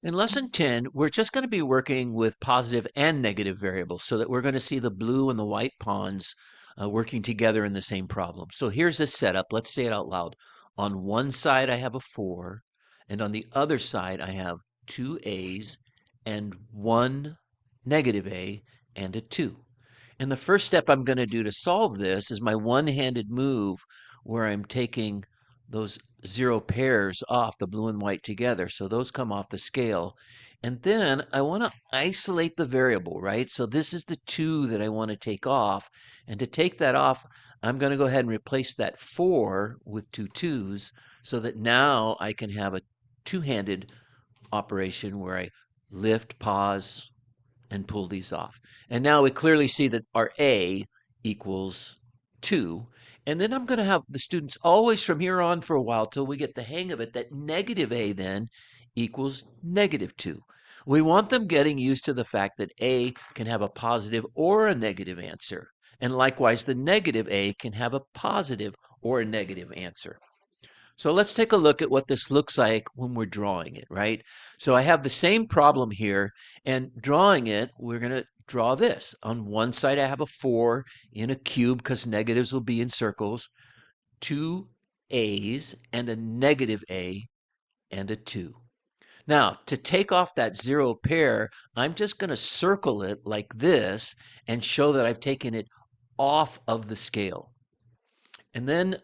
In lesson 10, we're just going to be working with positive and negative variables so that we're going to see the blue and the white pawns working together in the same problem. So here's a setup. Let's say it out loud. On one side, I have a 4, and on the other side, I have two A's and one negative A and a 2. And the first step I'm going to do to solve this is my one-handed move where I'm taking those zero pairs off, the blue and white together. So those come off the scale. And then I want to isolate the variable, right? So this is the 2 that I want to take off. And to take that off, I'm going to go ahead and replace that 4 with two 2's so that now I can have a two-handed operation where I lift, pause, and pull these off. And now we clearly see that our A equals 2. And then I'm going to have the students always from here on for a while till we get the hang of it that negative A then equals negative 2. We want them getting used to the fact that A can have a positive or a negative answer. And likewise, the negative A can have a positive or a negative answer. So let's take a look at what this looks like when we're drawing it, right? So I have the same problem here, and drawing it, we're going to draw this. On one side, I have a 4 in a cube because negatives will be in circles, two A's and a negative A and a 2. Now, to take off that zero pair, I'm just going to circle it like this and show that I've taken it off of the scale. And then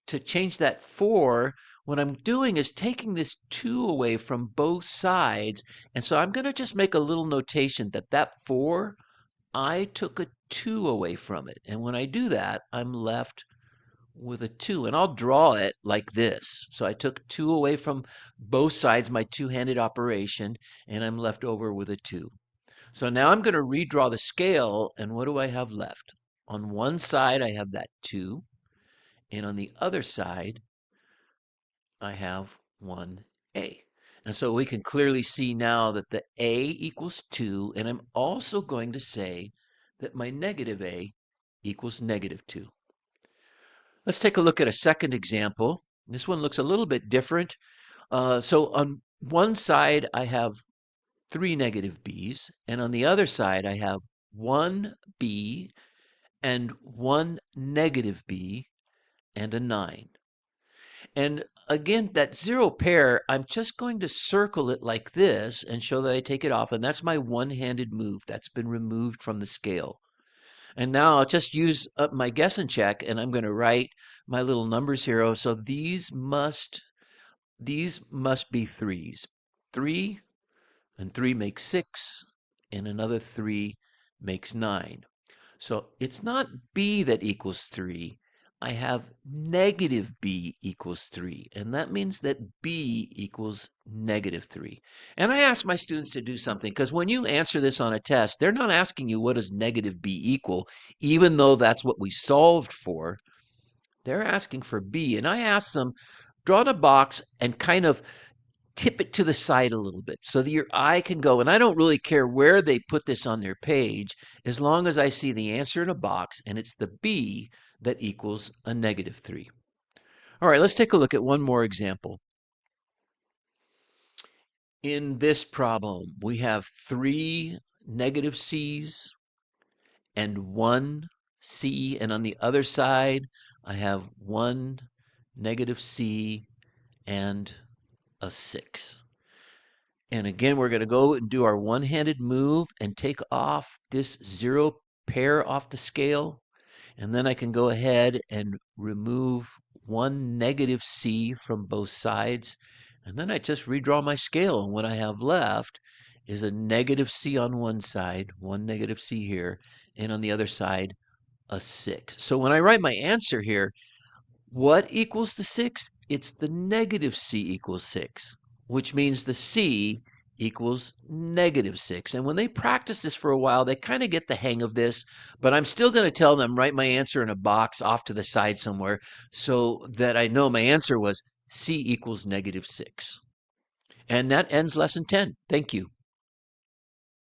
to change that 4, what I'm doing is taking this 2 away from both sides. And so I'm going to just make a little notation that that 4, I took a 2 away from it. And when I do that, I'm left with a 2. And I'll draw it like this. So I took 2 away from both sides, my two-handed operation, and I'm left over with a 2. So now I'm going to redraw the scale, and what do I have left? On one side, I have that 2. And on the other side, I have 1A. And so we can clearly see now that the A equals 2, and I'm also going to say that my negative A equals negative 2. Let's take a look at a second example. This one looks a little bit different. So on one side, I have 3 negative B's, and on the other side, I have 1 B and 1 negative B and a 9. And again, that zero pair, I'm just going to circle it like this and show that I take it off. And that's my one-handed move. That's been removed from the scale. And now I'll just use up my guess and check, and I'm going to write my little numbers here. So these must be 3's. 3 and 3 makes 6, and another 3 makes 9. So it's not B that equals 3. I have negative B equals 3, and that means that B equals negative 3. And I ask my students to do something, because when you answer this on a test, they're not asking you what does negative B equal, even though that's what we solved for. They're asking for B, and I ask them, draw a box and kind of tip it to the side a little bit so that your eye can go, and I don't really care where they put this on their page, as long as I see the answer in a box and it's the B that equals a negative 3. All right, let's take a look at one more example. In this problem, we have 3 negative C's and 1 C, and on the other side, I have 1 negative C and a 6. And again, we're going to go and do our one-handed move and take off this zero pair off the scale. And then I can go ahead and remove 1 negative C from both sides. And then I just redraw my scale. And what I have left is a negative C on one side, 1 negative C here, and on the other side, a 6. So when I write my answer here, what equals the 6? It's the negative C equals 6, which means the C equals negative 6. And when they practice this for a while, they kind of get the hang of this, but I'm still going to tell them, write my answer in a box off to the side somewhere so that I know my answer was C equals negative 6. And that ends lesson 10. Thank you.